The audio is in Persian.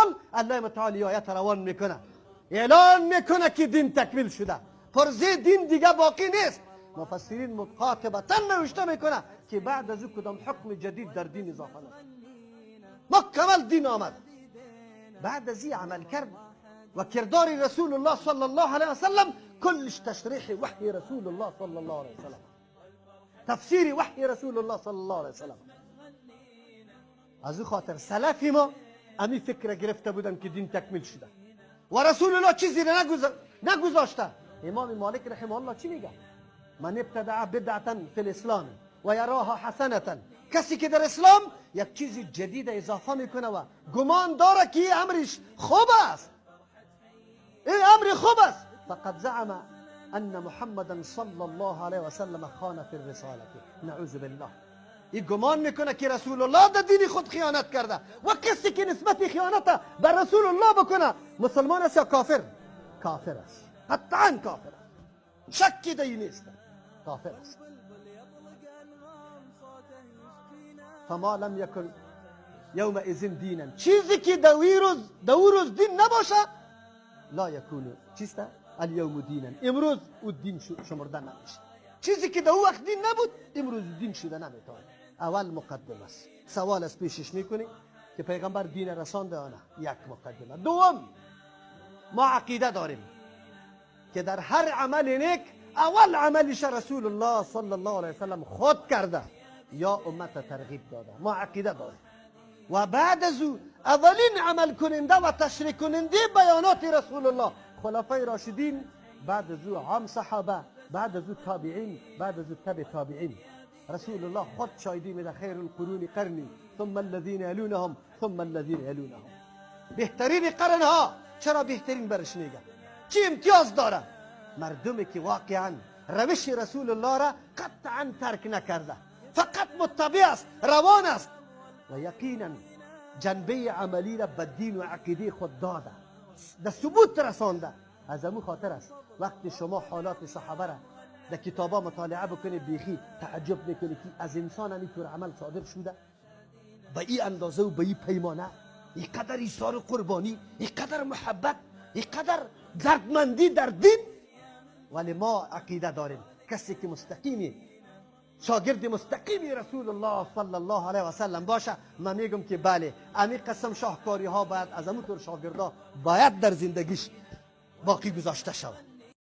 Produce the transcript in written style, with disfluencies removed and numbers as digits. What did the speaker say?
سال الله متعال آیت روان میکنه، اعلان میکنه که دین تکمیل شده، پرزه دین دیگه باقی نیست. مفسرین مقاطبتا نوشته میکنه که بعد از او کدام حکم جدید در دین اضافه نشد، مکمل دین آمد. بعد از این عمل کرد و کردار رسول الله صلی الله علیه و سلم کلش تشریح وحی رسول الله صلی الله علیه و سلم، تفسیر وحی رسول الله صلی الله علیه و سلم. از او خاطر سلفی ما امی فکر گرفته بودن که دین تکمیل شده و رسول الله چیزی نگذاشته. امام مالک رحمه الله چی میگه؟ من ابتدع بدعتا فی الاسلام و یراها حسنتا، کسی که در اسلام یک چیز جدید اضافه میکنه و گمان داره که این امرش خوب است، این امر خوب است، فقد زعم ان محمدا صلی الله علیه و سلم خان فی الرساله، نعوذ بالله. این گمان میکنه که رسول الله در دین خود خیانت کرده. و کسی که نسبت خیانت بر رسول الله بکنه مسلمان است یا کافر؟ کافر است، قطعا کافر است، شکی در این نیست، کافر است. فما لم یکن یومئذ دینا، چیزی که دو روز دین نباشه لا یکون چیست؟ الیوم دینا، امروز او دین شمرده نمیشه. چیزی که دو وقت دین نبود امروز دین شده نمیتونه. اول مقدمه است، سوال از پیشش میکنی که پیغمبر دین رسانده یا نه، یک مقدمه. دوم، ما عقیده داریم که در هر عمل نیک اول عملش رسول الله صلی الله علیه وسلم خود کرده یا امت ترغیب داده، ما عقیده داریم. و بعد از او اولین عمل کننده و تشریح کننده بیانات رسول الله خلفای راشدین، بعد از او عام صحابه، بعد از او تابعین، بعد از او تبع تابعین. رسول الله خود شایدی میده خیر القرون قرنی ثم الذين يلونهم ثم الذين يلونهم. بهترین قرن ها. چرا بهترین برش میگه؟ چی امتیاز داره؟ مردمی که واقعا روش رسول الله را قطعا ترک نکرده، فقط متبع است، روان است و یقینا جنبه عملی را به دین و عقیده خود داده، در ثبوت رسانده. از امو خاطر است وقتی شما حالات صحابه را در کتابا مطالعه بکنی بیخی تعجب میکنی که از انسان اینطور عمل صادر شده، به این اندازه و به این پیمانه، اینقدر ایثار و قربانی، اینقدر محبت، اینقدر دردمندی در دین. ولی ما عقیده داریم کسی که مستقیمی شاگرد مستقیمی رسول الله صلی الله علیه و سلم باشه، من میگم که بله، امی قسم شاهکاری ها باید از همونطور شاگردا باید در زندگیش باقی گذاشته شود.